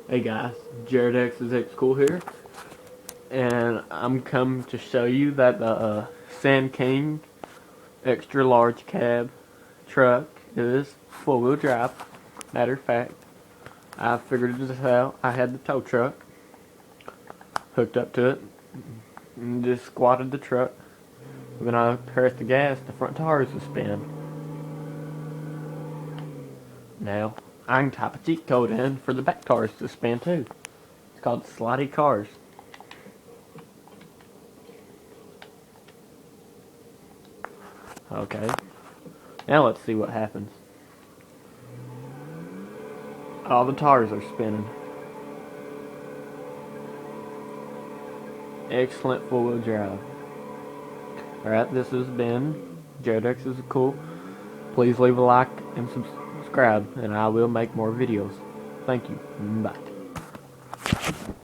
Hey guys, Jared X is X Cool here, and I'm come to show you that the Sandking extra large cab truck is four-wheel drive. Matter of fact, I figured this out. I had the tow truck hooked up to it, and just squatted the truck. When I pressed the gas, the front tires would spin. Now, I can type a cheat code in for the back tires to spin too. It's called Slidey Cars. Okay, now let's see what happens. All the tires are spinning. Excellent four-wheel drive. Alright, this has been Jodex is Cool. Please leave a like and subscribe, and I will make more videos. Thank you. Bye.